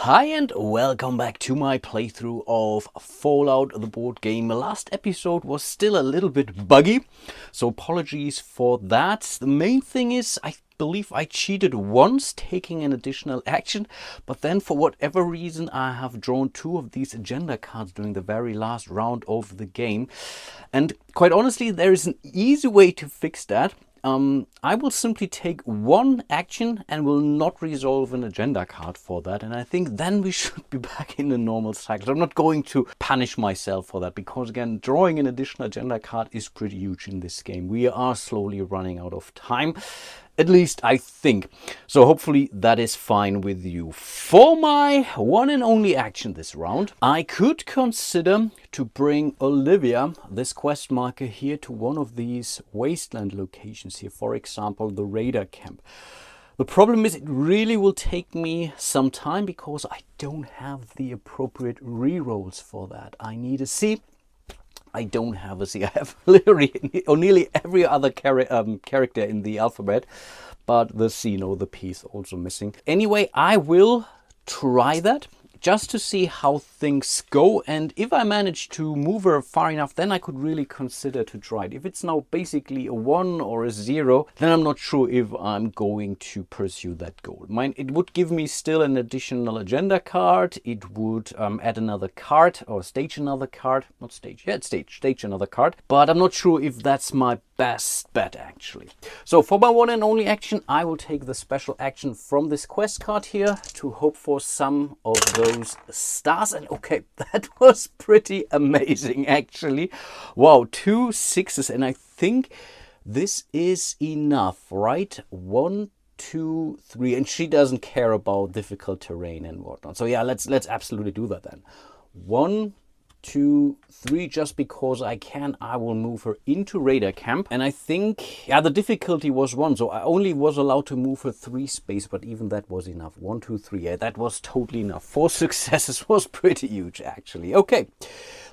Hi and welcome back to my playthrough of Fallout, the board game. The last episode was still a little bit buggy, so apologies for that. The main thing is I believe I cheated once, taking an additional action, but then for whatever reason I have drawn two of these agenda cards during the very last round of the game. And quite honestly, there is an easy way to fix that. I will simply take one action and will not resolve an agenda card for that. And I think then we should be back in the normal cycle. I'm not going to punish myself for that because, again, drawing an additional agenda card is pretty huge in this game. We are slowly running out of time. At least I think. So hopefully that is fine with you. For my one and only action this round, I could consider to bring Olivia, this quest marker here, to one of these wasteland locations here. For example, the Raider camp. The problem is it really will take me some time because I don't have the appropriate rerolls for that. I need a C. I don't have a C. I have literally or nearly every other character in the alphabet, but the C, no, the P is also missing. Anyway, I will try that just to see how things go, and if I manage to move her far enough, then I could really consider to try it. If it's now basically a 1 or a 0, then I'm not sure if I'm going to pursue that goal. It would give me still an additional agenda card. It would add another card or stage another card. Not stage, yeah, it's stage another card. But I'm not sure if that's my best bet actually. So for my one and only action, I will take the special action from this quest card here to hope for some of those stars. And okay, that was pretty amazing actually. Wow, 2 6s, and I think this is enough, right? 1, 2, 3, and she doesn't care about difficult terrain and whatnot. So yeah, let's absolutely do that then. 1, 2, 3, just because I can, I will move her into Raider camp. And I think, yeah, the difficulty was 1, so I only was allowed to move her 3 space, but even that was enough. 1, 2, 3, yeah, that was totally enough. 4 successes was pretty huge, actually. Okay,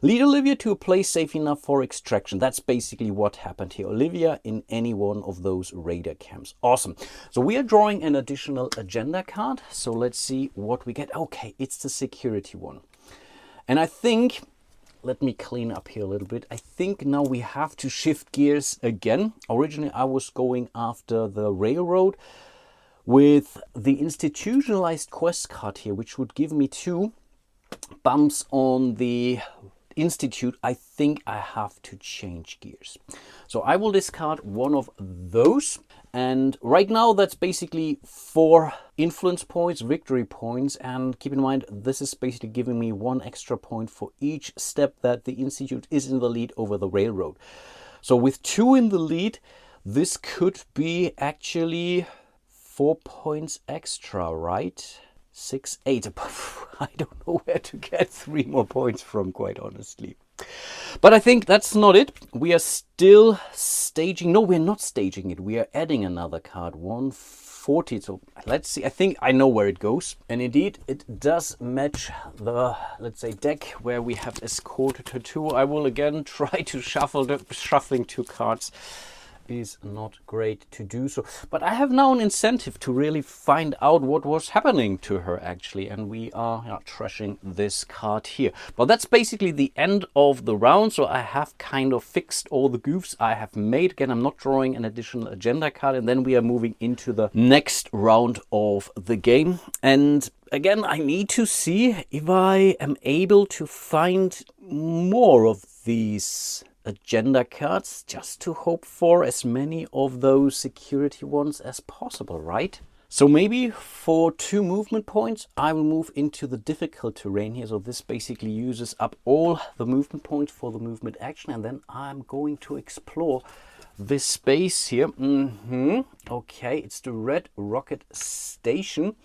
lead Olivia to a place safe enough for extraction. That's basically what happened here. Olivia in any one of those Raider camps. Awesome. So we are drawing an additional agenda card. So let's see what we get. Okay, it's the security one. And I think, let me clean up here a little bit. I think now we have to shift gears again. Originally, I was going after the railroad with the institutionalized quest card here, which would give me 2 bumps on the institute. I think I have to change gears. So I will discard one of those. And right now that's basically 4 influence points, victory points. And keep in mind, this is basically giving me 1 extra point for each step that the institute is in the lead over the railroad. So with 2 in the lead, this could be actually 4 points extra, right? 6, 8. I don't know where to get 3 more points from, quite honestly. But I think that's not it. We are still staging. No, we're not staging it. We are adding another card, 140. So let's see. I think I know where it goes. And indeed, it does match the, let's say, deck where we have escorted her to. I will again try to shuffling 2 cards. Is not great to do so, but I have now an incentive to really find out what was happening to her actually, and we are trashing this card here. But that's basically the end of the round, so I have kind of fixed all the goofs I have made. Again, I'm not drawing an additional agenda card, and then we are moving into the next round of the game. And again, I need to see if I am able to find more of these agenda cards, just to hope for as many of those security ones as possible, right? So maybe for 2 movement points, I will move into the difficult terrain here. So this basically uses up all the movement points for the movement action, and then I'm going to explore this space here. Okay, it's the Red Rocket Station.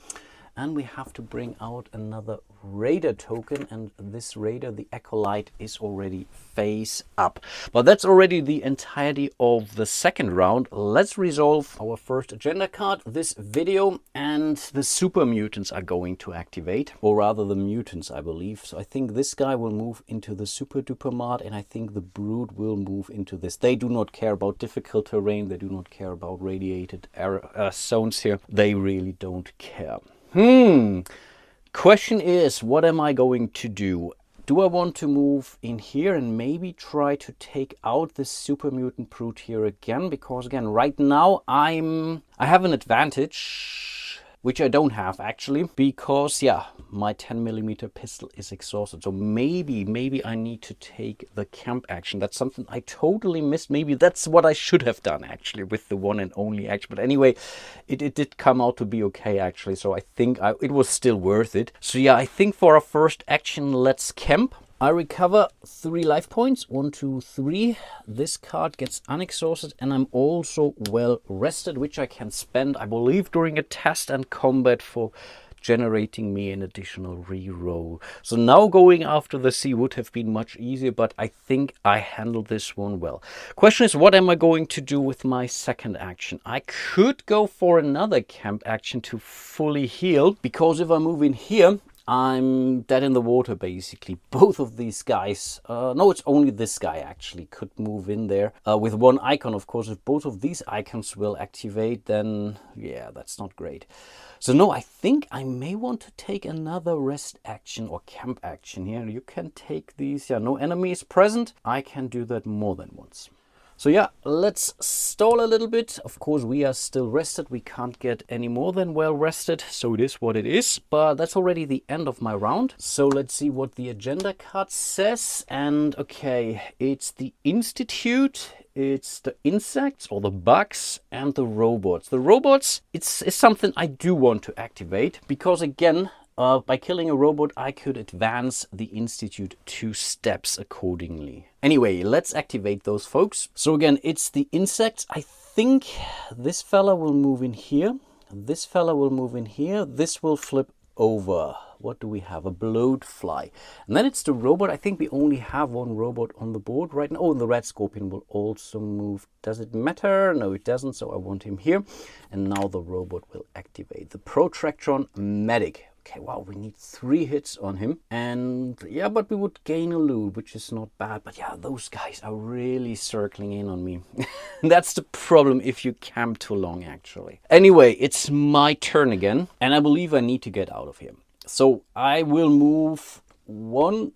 And we have to bring out another Raider token, and this Raider, the Acolyte, is already face up. But that's already the entirety of the second round. Let's resolve our first agenda card this video, and the super mutants are going to activate, or rather the mutants, I believe. So I think this guy will move into the super duper mod, and I think the Brood will move into this. They do not care about difficult terrain. They do not care about radiated zones here. They really don't care. Question is, what am I going to do? Do I want to move in here and maybe try to take out this super mutant brute here again? Because again, right now I have an advantage, which I don't have actually, because yeah, my 10mm pistol is exhausted. So maybe I need to take the camp action. That's something I totally missed. Maybe that's what I should have done actually with the one and only action. But anyway, it did come out to be okay actually. So I think it was still worth it. So yeah, I think for our first action, let's camp. I recover 3 life points, 1, 2, 3. This card gets unexhausted and I'm also well rested, which I can spend, I believe, during a test and combat for generating me an additional reroll. So now going after the sea would have been much easier, but I think I handled this one well. Question is, what am I going to do with my second action? I could go for another camp action to fully heal, because if I move in here, I'm dead in the water, basically. Both of these guys, no, it's only this guy actually could move in there with one icon. Of course, if both of these icons will activate, then yeah, that's not great. So no, I think I may want to take another rest action or camp action here. You can take these, yeah, no enemies present. I can do that more than once. So yeah, let's stall a little bit. Of course, we are still rested. We can't get any more than well rested. So it is what it is. But that's already the end of my round. So let's see what the agenda card says. And okay, it's the Institute. It's the insects or the bugs and the robots. The robots, it's something I do want to activate. Because again, by killing a robot, I could advance the Institute 2 steps accordingly. Anyway, let's activate those folks. So again, it's the insects. I think this fella will move in here. This fella will move in here. This will flip over. What do we have? A bloatfly. And then it's the robot. I think we only have one robot on the board right now. Oh, and the red scorpion will also move. Does it matter? No, it doesn't. So I want him here. And now the robot will activate. The Protractron Medic. Okay, wow, we need 3 hits on him. And yeah, but we would gain a loot, which is not bad. But yeah, those guys are really circling in on me. That's the problem if you camp too long, actually. Anyway, it's my turn again. And I believe I need to get out of here. So I will move 1,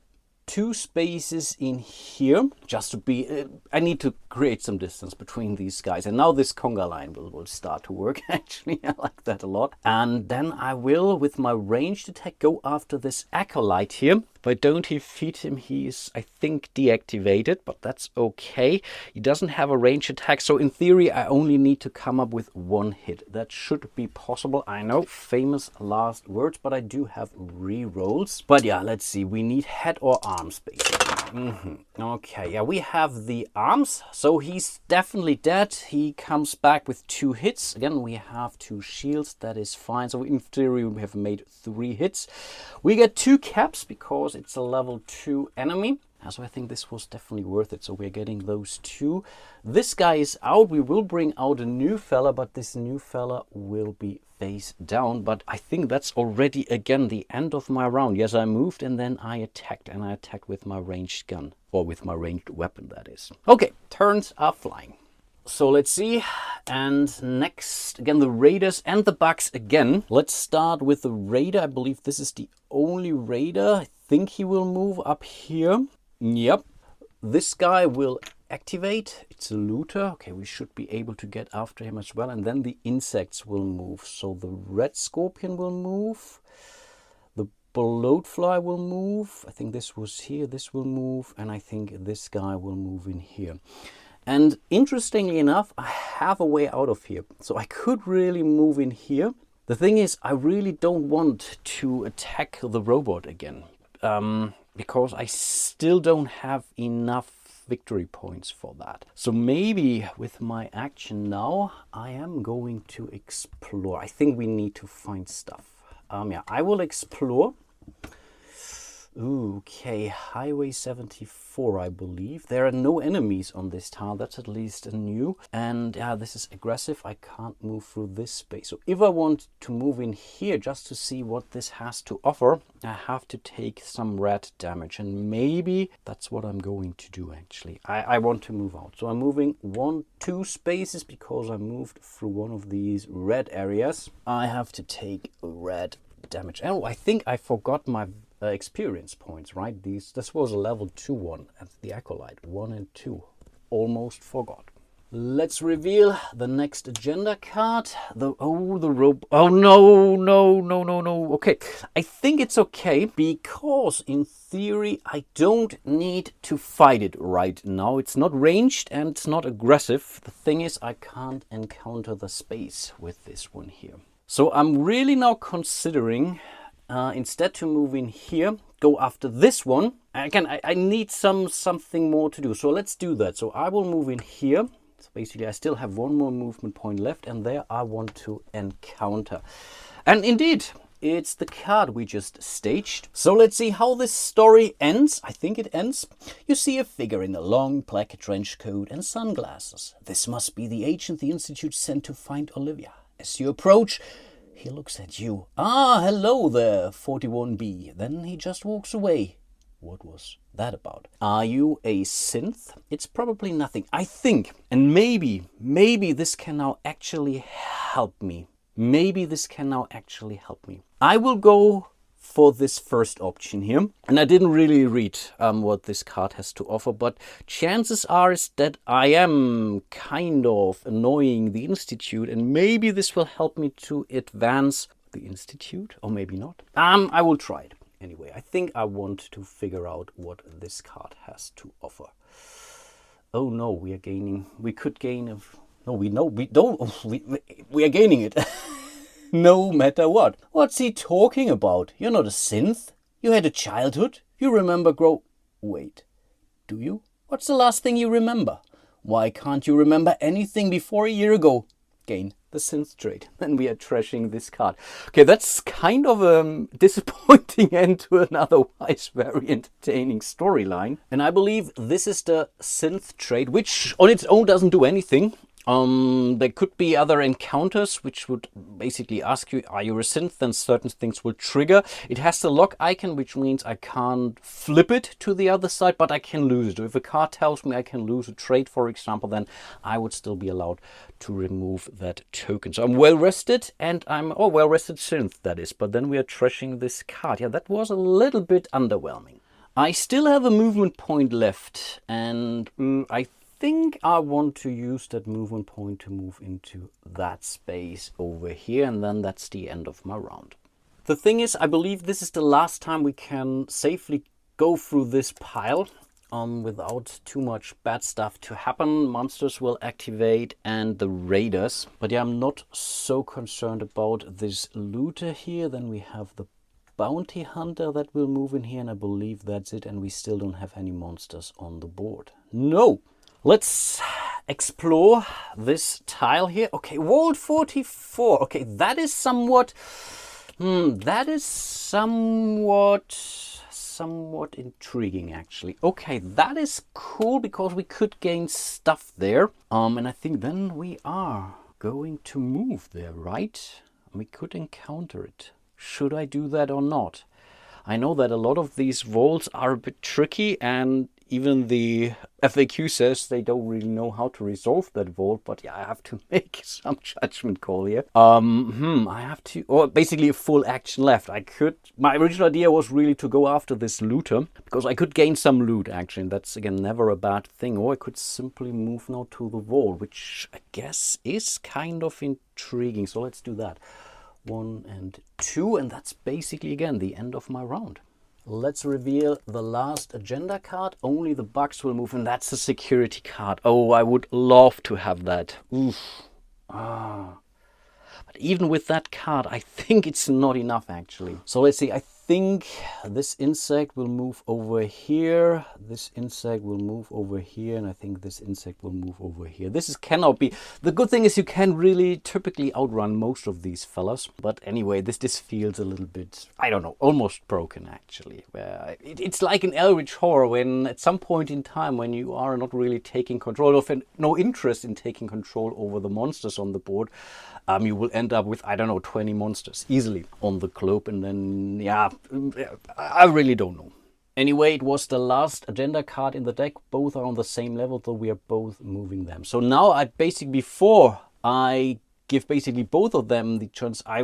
2 spaces in here, just to be, I need to create some distance between these guys. And now this conga line will start to work, actually. I like that a lot. And then I will, with my ranged attack, go after this acolyte here. If I don't defeat him, he is, I think, deactivated, but that's okay. He doesn't have a range attack, so in theory, I only need to come up with 1 hit. That should be possible. I know, famous last words, but I do have re-rolls. But yeah, let's see. We need head or arms, basically. Okay, yeah, we have the arms, so he's definitely dead. He comes back with 2 hits. Again, we have 2 shields. That is fine. So in theory, we have made 3 hits. We get 2 caps because it's a level 2 enemy. So I think this was definitely worth it. So we're getting those 2. This guy is out. We will bring out a new fella, but this new fella will be face down. But I think that's already, again, the end of my round. Yes, I moved and then I attacked. And I attacked with my ranged gun. Or with my ranged weapon, that is. Okay, turns are flying. So let's see. And next, again, the raiders and the bugs again. Let's start with the raider. I believe this is the only raider. I think he will move up here. Yep. This guy will activate. It's a looter. Okay, we should be able to get after him as well. And then the insects will move. So the red scorpion will move. The bloatfly will move. I think this was here. This will move. And I think this guy will move in here. And interestingly enough, I have a way out of here. So I could really move in here. The thing is, I really don't want to attack the robot again. Because I still don't have enough victory points for that. So maybe with my action now, I am going to explore. I think we need to find stuff. Yeah, I will explore. Ooh, okay, Highway 74, I believe. There are no enemies on this town. That's at least a new. And yeah, this is aggressive. I can't move through this space. So if I want to move in here just to see what this has to offer, I have to take some red damage. And maybe that's what I'm going to do, actually. I want to move out. So I'm moving 1, 2 spaces because I moved through one of these red areas. I have to take red damage. Oh, I think I forgot my experience points, right? This was a level 2 one at the Acolyte, 1 and 2. Almost forgot. Let's reveal the next agenda card. The rope. Oh no. Okay, I think it's okay because in theory I don't need to fight it right now. It's not ranged and it's not aggressive. The thing is, I can't encounter the space with this one here. So I'm really now considering instead to move in here, go after this one. Again, I need something more to do. So let's do that. So I will move in here. So basically I still have one more movement point left and there I want to encounter. And indeed, it's the card we just staged. So let's see how this story ends. I think it ends. You see a figure in a long black trench coat and sunglasses. This must be the agent the Institute sent to find Olivia. As you approach, he looks at you. Ah, hello there, 41B. Then he just walks away. What was that about? Are you a synth? It's probably nothing, I think. And maybe this can now actually help me. Maybe this can now actually help me. I will go for this first option here. And I didn't really read what this card has to offer, but chances are is that I am kind of annoying the Institute, and maybe this will help me to advance the Institute, or maybe not. I will try it. Anyway, I think I want to figure out what this card has to offer. Oh no, we are gaining. We could gain. No, we don't. We are gaining it. No matter what. What's he talking about? You're not a synth. You had a childhood. You remember Wait, do you? What's the last thing you remember? Why can't you remember anything before a year ago? Gain the synth trait. Then we are trashing this card. Okay, that's kind of a disappointing end to an otherwise very entertaining storyline. And I believe this is the synth trait, which on its own doesn't do anything. There could be other encounters which would basically ask you, are you a synth? Then certain things will trigger. It has the lock icon, which means I can't flip it to the other side, but I can lose it. If a card tells me I can lose a trait, for example, then I would still be allowed to remove that token. So I'm well rested, and I'm well rested synth, that is. But then we are trashing this card. Yeah, that was a little bit underwhelming. I still have a movement point left, and I think I want to use that movement point to move into that space over here, and then that's the end of my round. The thing is, I believe this is the last time we can safely go through this pile without too much bad stuff to happen. Monsters will activate and the raiders. But yeah, I'm not so concerned about this looter here. Then we have the bounty hunter that will move in here, and I believe that's it. And we still don't have any monsters on the board. No! Let's explore this tile here. Okay, Vault 44. Okay, that is somewhat intriguing, actually. Okay, that is cool because we could gain stuff there. And I think then we are going to move there, right? We could encounter it. Should I do that or not? I know that a lot of these vaults are a bit tricky, and even the FAQ says they don't really know how to resolve that vault, but yeah, I have to make some judgment call here. I have to, or basically a full action left. My original idea was really to go after this looter, because I could gain some loot actually, and that's again never a bad thing. Or I could simply move now to the vault, which I guess is kind of intriguing. So let's do that. 1 and 2, and that's basically again the end of my round. Let's reveal the last agenda card. Only the bugs will move, and that's a security card. Oh, I would love to have that. Oof. But even with that card, I think it's not enough actually. So let's see, I think this insect will move over here. This insect will move over here, and I think this insect will move over here. Cannot be. The good thing is you can really typically outrun most of these fellas. But anyway, this feels a little bit, I don't know, almost broken actually. Where it's like an Eldritch Horror, when at some point in time when you are not really taking control of, and no interest in taking control over the monsters on the board, you will end up with, I don't know, 20 monsters easily on the globe, and then, yeah, I really don't know. Anyway, it was the last agenda card in the deck. Both are on the same level, so we are both moving them. So now before I give basically both of them the chance, I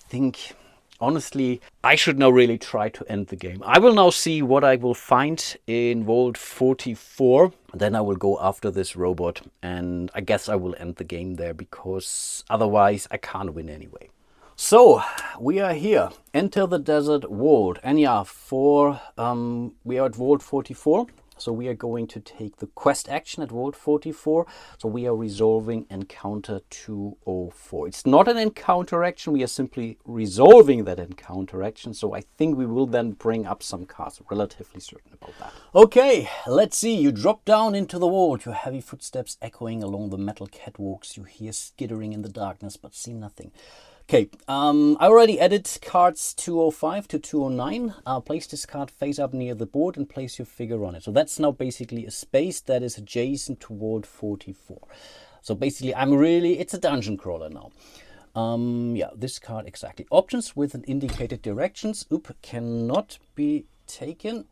think honestly, I should now really try to end the game. I will now see what I will find in Vault 44. Then I will go after this robot, and I guess I will end the game there, because otherwise I can't win anyway. So we are here. Enter the desert vault. And yeah, we are at Vault 44. So we are going to take the quest action at Vault 44. So we are resolving encounter 204. It's not an encounter action. We are simply resolving that encounter action. So I think we will then bring up some cards. Relatively certain about that. Okay, let's see. You drop down into the vault. Your heavy footsteps echoing along the metal catwalks. You hear skittering in the darkness but see nothing. Okay, I already added cards 205 to 209. Place this card face up near the board and place your figure on it. So that's now basically a space that is adjacent to Vault 44. So basically, it's a dungeon crawler now. Yeah, this card exactly. Options with an indicated directions. Cannot be taken.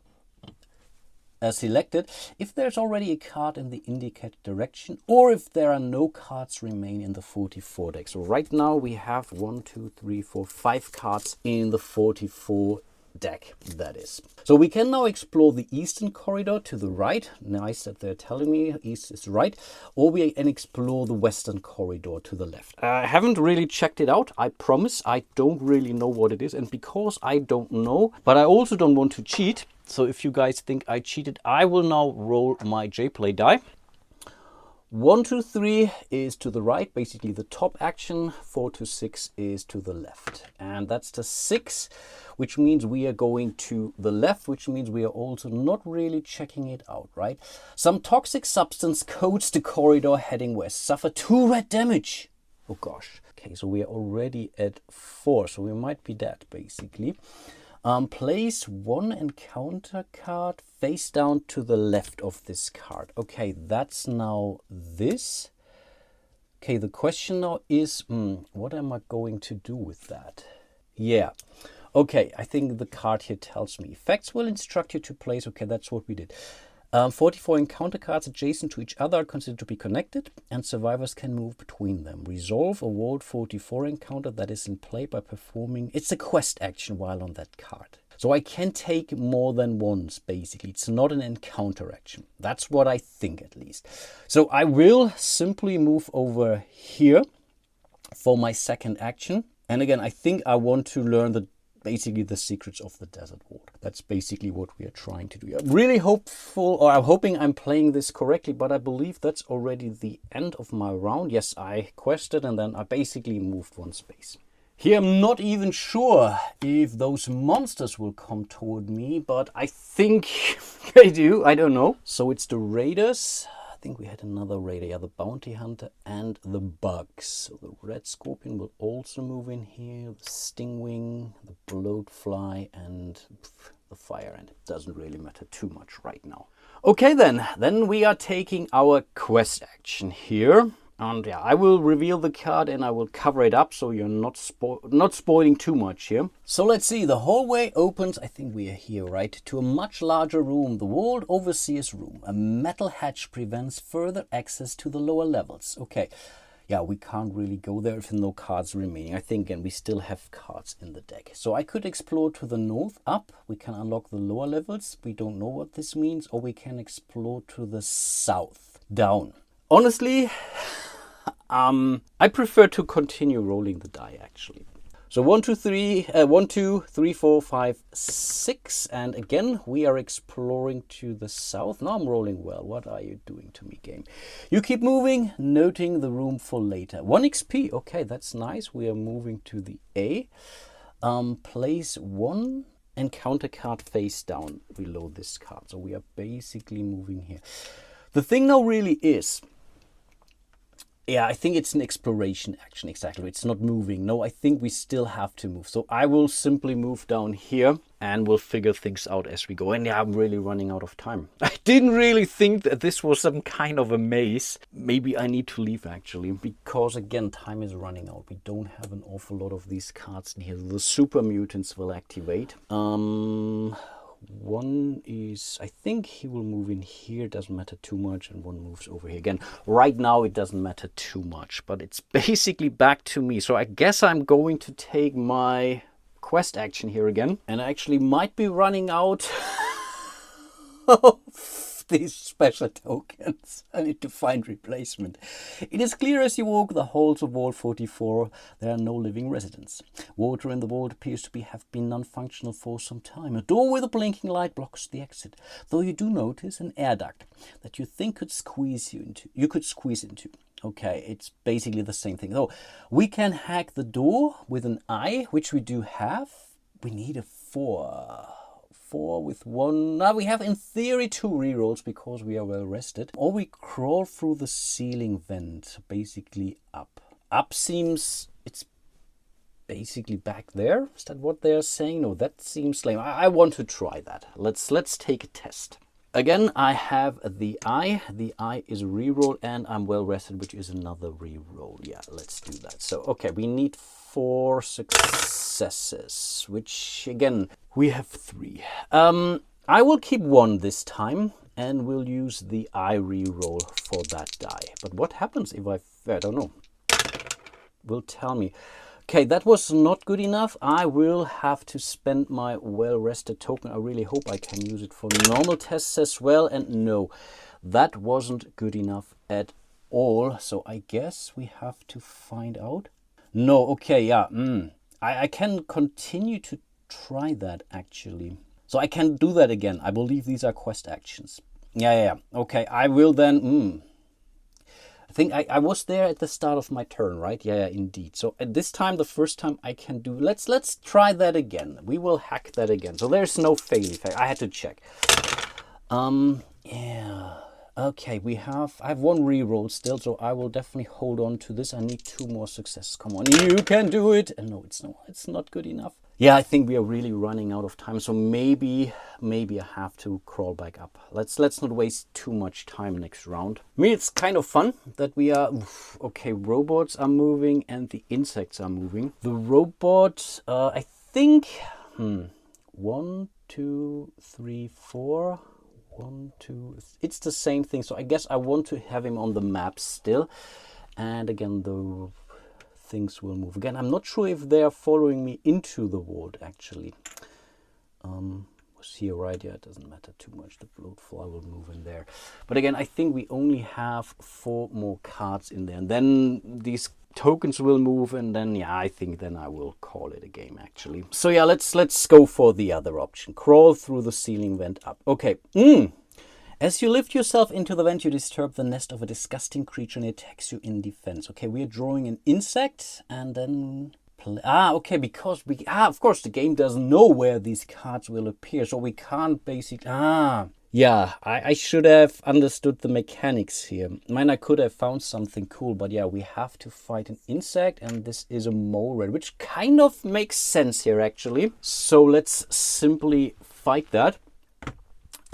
Selected if there's already a card in the indicated direction, or if there are no cards remain in the 44 deck. So right now we have 5 cards in the 44 deck, that is. So we can now explore the eastern corridor to the right. Nice that they're telling me east is right. Or we can explore the western corridor to the left. I haven't really checked it out. I promise I don't really know what it is. And because I don't know, but I also don't want to cheat. So if you guys think I cheated, I will now roll my JPlay die. 1, 2, 3 is to the right, basically the top action. 4 to 6 is to the left. And that's the 6, which means we are going to the left, which means we are also not really checking it out, right? Some toxic substance coats the corridor heading west. Suffer 2 red damage. Oh gosh. Okay, so we are already at 4, so we might be dead, basically. Place 1 encounter card face down to the left of this card. Okay, that's now this. Okay, the question now is, what am I going to do with that? Yeah. Okay, I think the card here tells me. Effects will instruct you to place. Okay, that's what we did. 44 encounter cards adjacent to each other are considered to be connected, and survivors can move between them. Resolve a Vault 44 encounter that is in play by performing... It's a quest action while on that card. So I can take more than once, basically. It's not an encounter action. That's what I think, at least. So I will simply move over here for my second action. And again, I think I want to learn basically the secrets of the desert vault. That's basically what we are trying to do. I'm really hopeful, or I'm hoping I'm playing this correctly, but I believe that's already the end of my round. Yes, I quested and then I basically moved 1 space. Here I'm not even sure if those monsters will come toward me, but I think they do. I don't know. So it's the raiders. I think we had another raider, yeah, the bounty hunter and the bugs. So the red scorpion will also move in here, the stingwing, the bloatfly, and the fire ant. It doesn't really matter too much right now. Okay, then we are taking our quest action here. And yeah, I will reveal the card and I will cover it up so you're not spoiling too much here. So let's see, the hallway opens, I think we are here, right, to a much larger room, the Vault Overseer's room. A metal hatch prevents further access to the lower levels. Okay, yeah, we can't really go there if no cards remaining. I think, and we still have cards in the deck. So I could explore to the north, up. We can unlock the lower levels. We don't know what this means. Or we can explore to the south, down. Honestly... I prefer to continue rolling the die, actually. So 1, 2, 3, 4, 5, 6. And again, we are exploring to the south. Now I'm rolling well. What are you doing to me, game? You keep moving, noting the room for later. 1 XP. Okay, that's nice. We are moving to the A. Place 1 encounter card face down below this card. So we are basically moving here. The thing now really is... Yeah, I think it's an exploration action, exactly. It's not moving. No, I think we still have to move. So I will simply move down here and we'll figure things out as we go. And yeah, I'm really running out of time. I didn't really think that this was some kind of a maze. Maybe I need to leave, actually. Because, again, time is running out. We don't have an awful lot of these cards in here. The super mutants will activate. One is, I think he will move in here, doesn't matter too much, and one moves over here. Again, right now it doesn't matter too much, but it's basically back to me. So I guess I'm going to take my quest action here again. And I actually might be running out of these special tokens. I need to find replacement. It is clear as you walk the halls of Vault 44, there are no living residents. Water in the vault appears to have been non-functional for some time. A door with a blinking light blocks the exit, though you do notice an air duct that you think could squeeze into. Okay, it's basically the same thing. So we can hack the door with an eye, which we do have. We need a 4 with 1. Now we have in theory 2 rerolls because we are well rested. Or we crawl through the ceiling vent, basically up. Up seems it's basically back there. Is that what they're saying? No, that seems lame. I want to try that. Let's take a test. Again, I have the eye. The eye is a reroll and I'm well rested, which is another reroll. Yeah, let's do that. So, okay, we need 4 successes, which again, we have 3. I will keep 1 this time and we'll use the eye reroll for that die. But what happens if I don't know. Will tell me. Okay, that was not good enough. I will have to spend my well-rested token. I really hope I can use it for normal tests as well. And no, that wasn't good enough at all. So I guess we have to find out. No, okay, yeah. I can continue to try that actually. So I can do that again. I believe these are quest actions. Yeah. Okay, I will then... I think I was there at the start of my turn, right? Yeah, indeed. So at this time, the first time I can do... Let's try that again. We will hack that again. So there's no fail effect. I had to check. Yeah. Okay, I have 1 reroll still, so I will definitely hold on to this. I need 2 more successes. Come on, you can do it. And no, it's not good enough. Yeah, I think we are really running out of time. So maybe I have to crawl back up. Let's not waste too much time next round. I mean, it's kind of fun that we are... Okay, robots are moving and the insects are moving. The robot, I think... 1, 2, 3, 4... 1, 2... It's the same thing. So I guess I want to have him on the map still. And again, the... things will move. Again, I'm not sure if they are following me into the vault, actually. Was here, right? Yeah, it doesn't matter too much. The bloat fly will move in there. But again, I think we only have 4 more cards in there. And then these tokens will move. And then, yeah, I think then I will call it a game, actually. So, yeah, let's go for the other option. Crawl through the ceiling vent up. Okay. As you lift yourself into the vent, you disturb the nest of a disgusting creature and it attacks you in defense. Okay, we are drawing an insect and then... okay, because we... of course, the game doesn't know where these cards will appear, so we can't basically... yeah, I should have understood the mechanics here. I mean, I could have found something cool, but yeah, we have to fight an insect and this is a mole rat, which kind of makes sense here, actually. So let's simply fight that.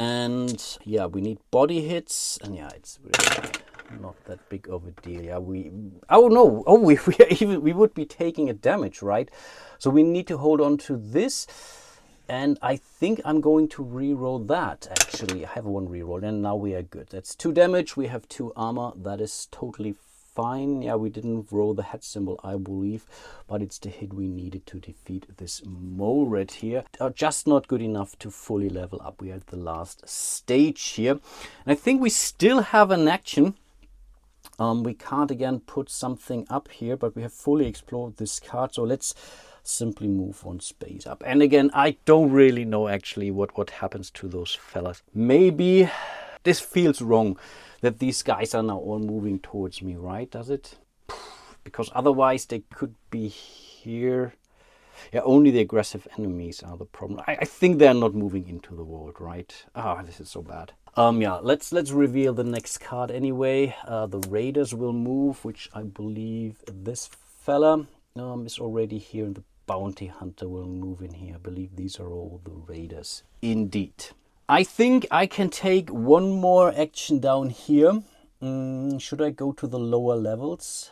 And yeah, we need body hits, and yeah, it's really not that big of a deal. Yeah, we would be taking a damage, right? So we need to hold on to this, and I think I'm going to re-roll that. Actually, I have 1 re-roll, and now we are good. That's 2 damage. We have 2 armor. That is totally fine. Yeah, we didn't roll the head symbol, I believe, but it's the hit we needed to defeat this mole rat here. Just not good enough to fully level up. We are at the last stage here. And I think we still have an action. We can't again put something up here, but we have fully explored this card. So let's simply move 1 space up. And again, I don't really know actually what happens to those fellas. Maybe this feels wrong. That these guys are now all moving towards me, right? Does it? Because otherwise they could be here. Yeah, only the aggressive enemies are the problem. I think they're not moving into the vault, right? This is so bad. Yeah, let's reveal the next card anyway. The raiders will move, which I believe this fella is already here, and the bounty hunter will move in here. I believe these are all the raiders. Indeed. I think I can take 1 more action down here. Should I go to the lower levels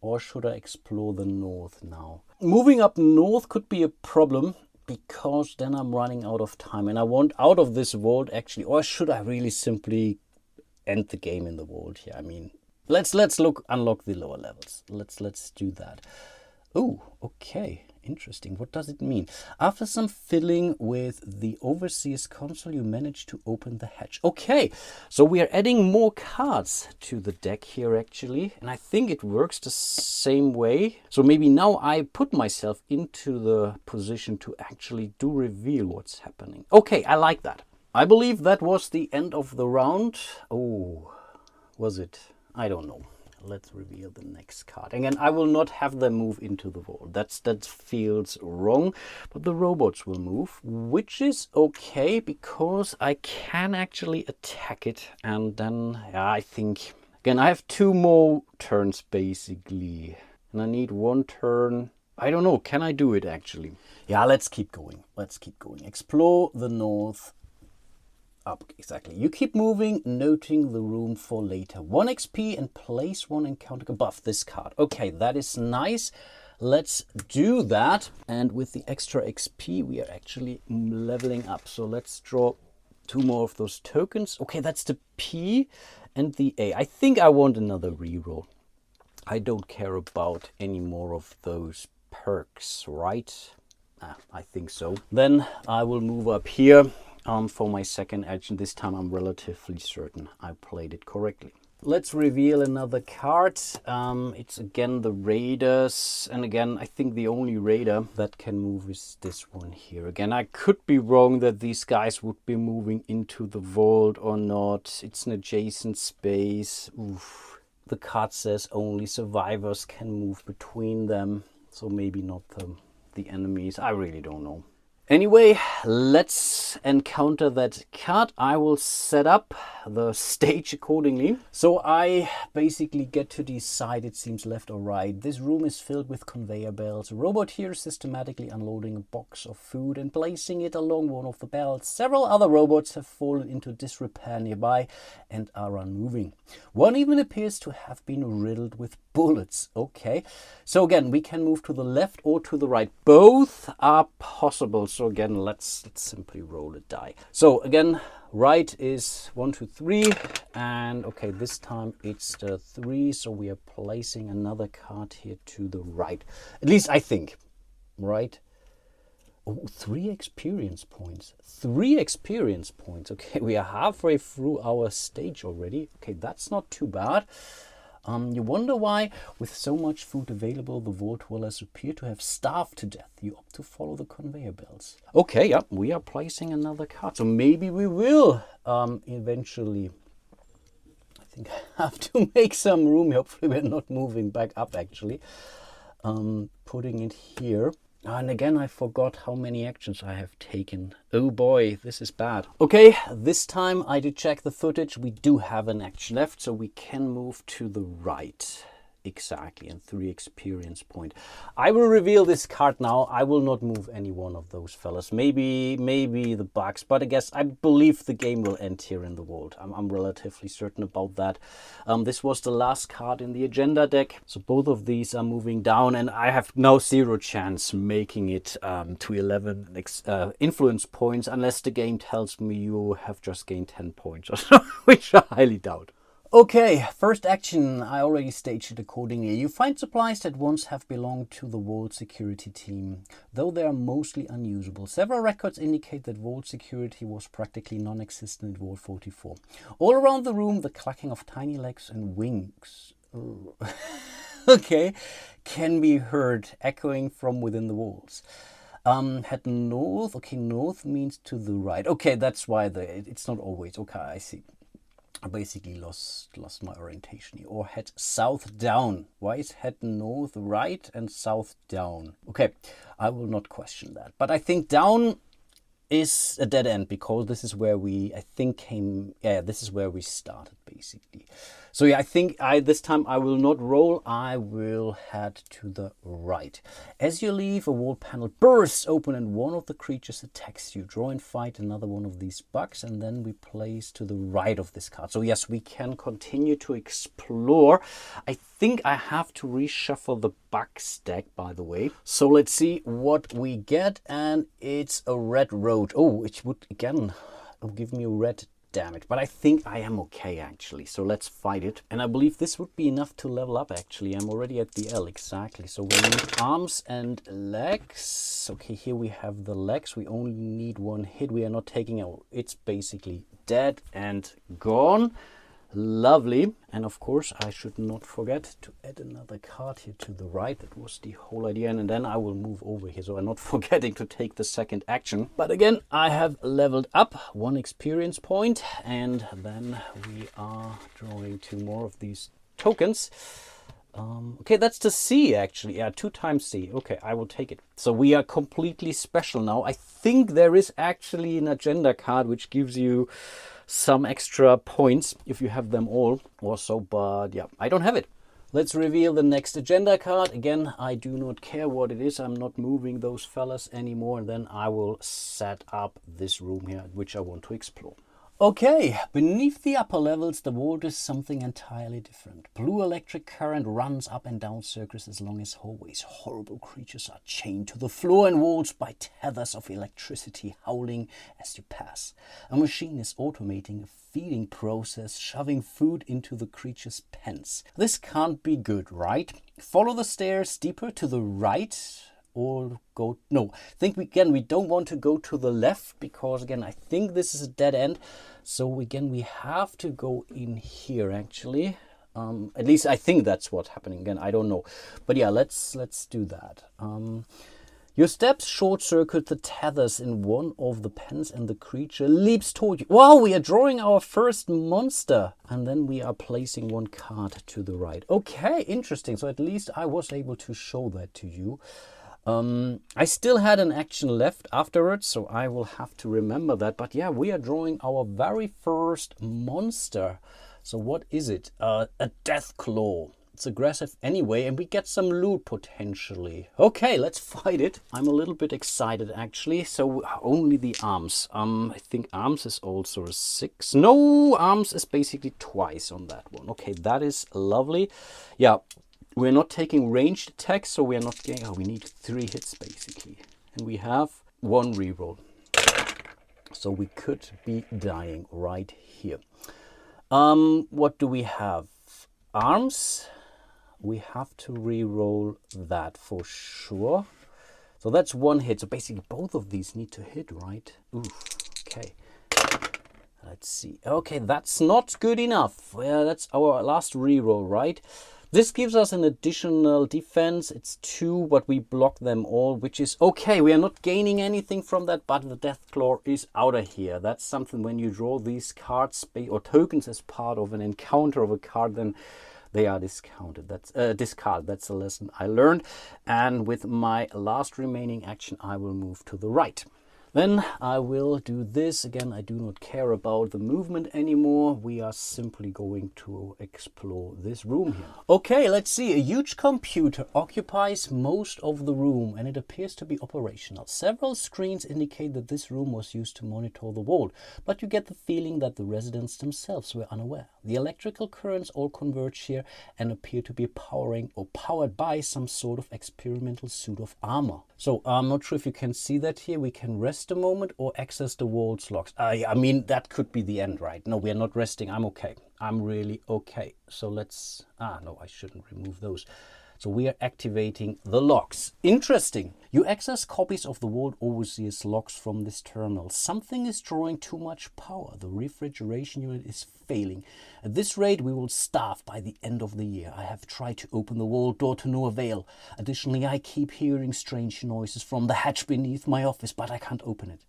or should I explore the north now? Moving up north could be a problem because then I'm running out of time and I want out of this vault actually. Or should I really simply end the game in the vault here? I mean, let's unlock the lower levels. Let's do that. Oh, okay. Interesting. What does it mean? After some fiddling with the Overseer's console, you managed to open the hatch. Okay, so we are adding more cards to the deck here actually, and I think it works the same way. So maybe now I put myself into the position to actually do reveal what's happening. Okay, I like that. I believe that was the end of the round. Oh, was it? I don't know. Let's reveal the next card. Again, I will not have them move into the wall. That feels wrong, but the robots will move, which is okay because I can actually attack it. And then I think, again, I have 2 more turns basically, and I need 1 turn. I don't know, can I do it actually? Yeah, let's keep going. Let's keep going. Explore the north. Up, exactly. You keep moving, noting the room for later. 1 XP and place 1 encounter above this card. Okay, that is nice. Let's do that. And with the extra XP, we are actually leveling up. So let's draw 2 more of those tokens. Okay, that's the P and the A. I think I want another reroll. I don't care about any more of those perks, right? I think so. Then I will move up here. For my second action. This time I'm relatively certain I played it correctly. Let's reveal another card. It's again the Raiders, and again I think the only Raider that can move is this one here. Again, I could be wrong that these guys would be moving into the vault or not. It's an adjacent space. Oof. The card says only survivors can move between them, so maybe not the enemies. I really don't know. Anyway, let's encounter that card. I will set up the stage accordingly. So I basically get to decide, it seems, left or right. This room is filled with conveyor belts. A robot here is systematically unloading a box of food and placing it along one of the belts. Several other robots have fallen into disrepair nearby and are unmoving. One even appears to have been riddled with bullets. Okay, so again, we can move to the left or to the right. Both are possible. So again, let's simply roll a die. So again, right is 1, 2, 3, and okay, this time it's the 3. So we are placing another card here to the right. At least I think, right? Oh, 3 experience points. 3 experience points. Okay, we are halfway through our stage already. Okay, that's not too bad. You wonder why, with so much food available, the vault dwellers appear to have starved to death. You opt to follow the conveyor belts. Okay, yeah, we are placing another card. So maybe we will eventually. I think I have to make some room. Hopefully we're not moving back up actually. Putting it here. And again, I forgot how many actions I have taken. Oh boy, this is bad. Okay, this time I did check the footage. We do have an action left, so we can move to the right. Exactly, and 3 experience point. I will reveal this card now. I will not move any one of those fellas. Maybe the bugs, but I believe the game will end here in the vault. I'm relatively certain about that. This was the last card in the agenda deck, so both of these are moving down, and I have now 0 chance making it to 11 influence points, unless the game tells me you have just gained 10 points or so, which I highly doubt. Okay, first action, I already staged it accordingly. You find supplies that once have belonged to the vault security team, though they are mostly unusable. Several records indicate that vault security was practically non-existent in Vault 44. All around the room, the clucking of tiny legs and wings okay, can be heard echoing from within the walls. Head north. Okay, north means to the right. Okay, that's why it's not always. Okay, I see. I basically lost my orientation here. Or head south down. Why is head north right and south down? Okay, I will not question that. But I think down is a dead end, because this is where we, I think, came. Yeah, this is where we started basically. So yeah, I think this time I will not roll. I will head to the right. As you leave, a wall panel bursts open and one of the creatures attacks you. Draw and fight another one of these bugs, and then we place to the right of this card. So yes, we can continue to explore. I think I have to reshuffle the bug stack, by the way. So let's see what we get, and it's a red road. Oh, it would again give me a red damage. But I think I am okay, actually. So let's fight it. And I believe this would be enough to level up, actually. I'm already at the L, exactly. So we need arms and legs. Okay, here we have the legs. We only need one hit. We are not taking out. It's basically dead and gone. Lovely. And of course, I should not forget to add another card here to the right. That was the whole idea. And then I will move over here, so I'm not forgetting to take the second action. But again, I have leveled up 1 experience point, and then we are drawing 2 more of these tokens. Okay, that's the C, actually. Yeah, 2 times C. Okay, I will take it. So we are completely special now. I think there is actually an agenda card which gives you some extra points if you have them all or so, but yeah, I don't have it. Let's reveal the next agenda card. Again, I do not care what it is. I'm not moving those fellas anymore. And then I will set up this room here, which I want to explore. Okay, beneath the upper levels, the vault is something entirely different. Blue electric current runs up and down circuits as long as hallways. Horrible creatures are chained to the floor and walls by tethers of electricity howling as you pass. A machine is automating a feeding process, shoving food into the creature's pens. This can't be good, right? Follow the stairs deeper to the right. Or go, no, we don't want to go to the left, because again, I think this is a dead end. So again, we have to go in here, actually. At least I think that's what's happening. Again, I don't know. But yeah, let's do that. Your steps short circuit the tethers in one of the pens and the creature leaps toward you. Wow, we are drawing our first monster. And then we are placing 1 card to the right. Okay, interesting. So at least I was able to show that to you. I still had an action left afterwards, so I will have to remember that. But yeah, we are drawing our very first monster. So what is it? A Deathclaw. It's aggressive anyway, and we get some loot potentially. Okay, let's fight it. I'm a little bit excited, actually. So only the arms. I think arms is also a 6. No, arms is basically twice on that one. Okay, that is lovely. Yeah. We're not taking ranged attacks, so we're not getting... Oh, we need 3 hits, basically. And we have 1 reroll. So we could be dying right here. What do we have? Arms. We have to reroll that for sure. So that's 1 hit. So basically both of these need to hit, right? Ooh, okay. Let's see. Okay, that's not good enough. Well, that's our last reroll, right? This gives us an additional defense. It's 2, but we block them all, which is okay. We are not gaining anything from that, but the Deathclaw is out of here. That's something when you draw these cards or tokens as part of an encounter of a card, then they are discounted. That's discard. That's a lesson I learned. And with my last remaining action, I will move to the right. Then I will do this. Again, I do not care about the movement anymore. We are simply going to explore this room here. Okay, let's see. A huge computer occupies most of the room and it appears to be operational. Several screens indicate that this room was used to monitor the vault, but you get the feeling that the residents themselves were unaware. The electrical currents all converge here and appear to be powered by some sort of experimental suit of armor. So I'm not sure if you can see that here. We can rest a moment or access the vault's locks. I mean, that could be the end, right? No, we are not resting. I'm okay. I'm really okay. So let's... no, I shouldn't remove those. So we are activating the locks. Interesting. You access copies of the Vault Overseer's locks from this terminal. Something is drawing too much power. The refrigeration unit is failing. At this rate, we will starve by the end of the year. I have tried to open the vault door to no avail. Additionally, I keep hearing strange noises from the hatch beneath my office, but I can't open it.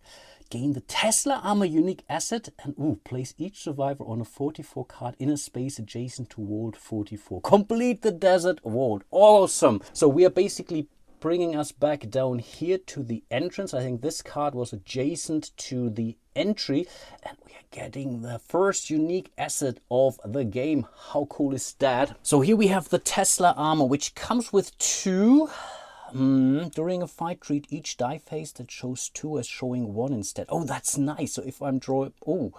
Gain the Tesla Armor unique asset and place each survivor on a 44 card in a space adjacent to Vault 44. Complete the desert vault. Awesome. So we are basically bringing us back down here to the entrance. I think this card was adjacent to the entry and we are getting the first unique asset of the game. How cool is that? So here we have the Tesla Armor, which comes with 2. During a fight, treat each die face that shows 2 as showing 1 instead. Oh, that's nice. So if I'm drawing... Oh,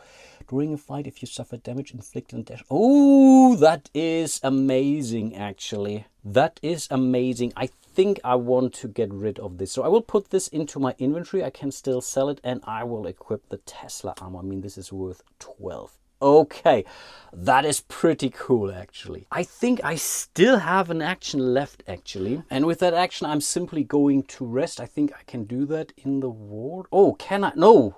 during a fight, if you suffer damage inflicted on dash... Oh, that is amazing, actually. That is amazing. I think I want to get rid of this. So I will put this into my inventory. I can still sell it, and I will equip the Tesla armor. I mean, this is worth 12. Okay, that is pretty cool, actually. I think I still have an action left, actually. And with that action, I'm simply going to rest. I think I can do that in the ward. Oh, can I? No.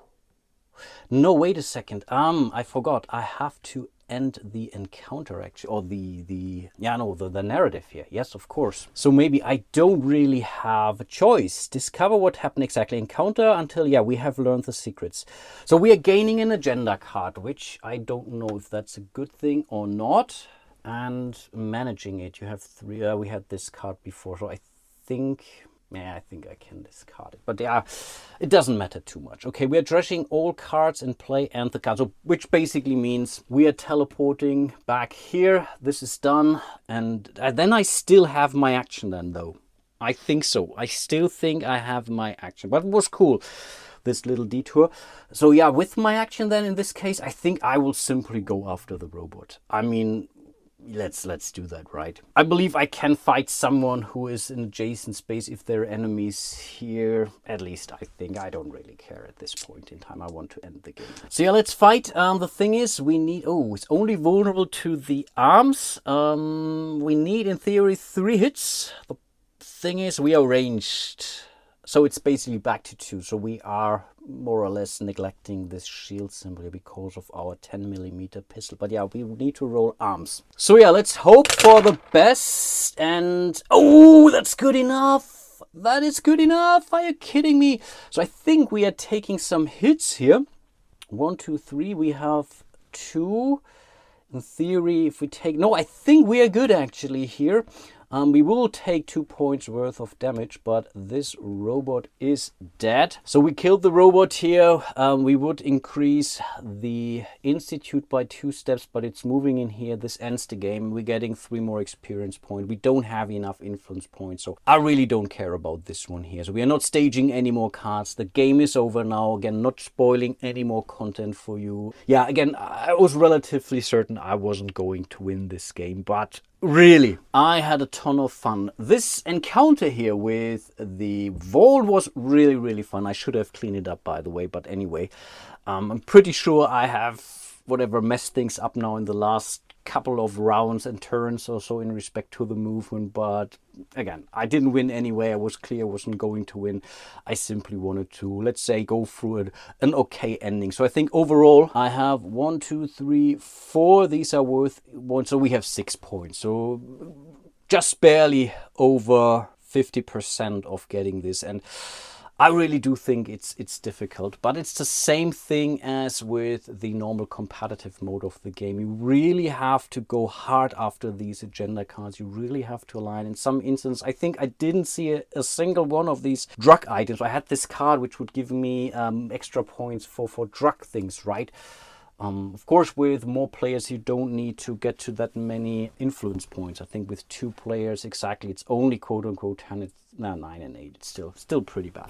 No, wait a second. I forgot. I have to end the encounter, actually, or the narrative here. Yes, of course. So maybe I don't really have a choice. Discover what happened exactly. Encounter until, yeah, we have learned the secrets. So we are gaining an agenda card, which I don't know if that's a good thing or not. And managing it, you have 3. We had this card before, so I think... Yeah, I think I can discard it. But yeah, it doesn't matter too much. Okay, we are trashing all cards in play and the cards, so, which basically means we are teleporting back here. This is done. And then I still have my action then, though. I think so. I still think I have my action. But it was cool, this little detour. So yeah, with my action then, in this case, I think I will simply go after the robot. I mean... Let's do that, right? I believe I can fight someone who is in adjacent space if there are enemies here. At least I think. I don't really care at this point in time. I want to end the game. So yeah, let's fight. The thing is, we need... Oh, it's only vulnerable to the arms. We need, in theory, 3 hits. The thing is, we are ranged. So it's basically back to 2. So we are more or less neglecting this shield simply because of our 10mm pistol. But yeah, we need to roll arms. So yeah, let's hope for the best. And oh, that's good enough. That is good enough. Are you kidding me? So I think we are taking some hits here. 1, 2, 3. We have 2. In theory, if we take... No, I think we are good actually here. We will take 2 points worth of damage, but this robot is dead. So we killed the robot here. We would increase the institute by 2 steps, but it's moving in here. This ends the game. We're getting 3 more experience points. We don't have enough influence points, so I really don't care about this one here. So we are not staging any more cards. The game is over now. Again, not spoiling any more content for you. Yeah, again, I was relatively certain I wasn't going to win this game, but really, I had a ton of fun. This encounter here with the vault was really, really fun. I should have cleaned it up, by the way, but anyway, I'm pretty sure I have messed things up now in the last couple of rounds and turns or so in respect to the movement. But again, I didn't win anyway. I was clear I wasn't going to win. I simply wanted to, let's say, go through an okay ending. So I think overall I have 1, 2, 3, 4. These are worth 1. So we have 6 points. So just barely over 50% of getting this. And I really do think it's difficult, but it's the same thing as with the normal competitive mode of the game. You really have to go hard after these agenda cards. You really have to align. In some instances, I think I didn't see a single one of these drug items. I had this card which would give me extra points for drug things, right? Of course, with more players, you don't need to get to that many influence points. I think with 2 players, exactly, it's only quote-unquote 10. It's now 9 and 8. It's still pretty bad.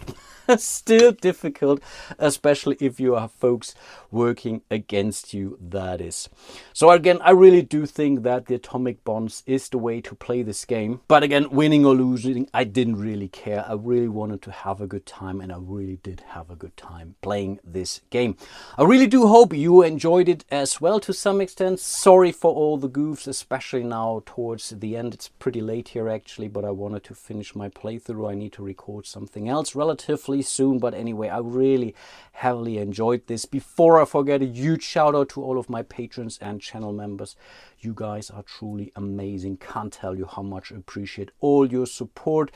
Still difficult, especially if you have folks working against you, that is. So again, I really do think that the atomic bombs is the way to play this game. But again, winning or losing, I didn't really care. I really wanted to have a good time, and I really did have a good time playing this game. I really do hope you enjoyed it as well to some extent. Sorry for all the goofs, especially now towards the end. It's pretty late here actually, but I wanted to finish my playthrough. I need to record something else relatively soon, but anyway, I really heavily enjoyed this. Before I forget, a huge shout out to all of my patrons and channel members. You guys are truly amazing. Can't tell you how much I appreciate all your support.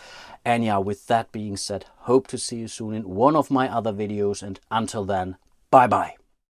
And yeah, with that being said, hope to see you soon in one of my other videos, and until then, bye bye.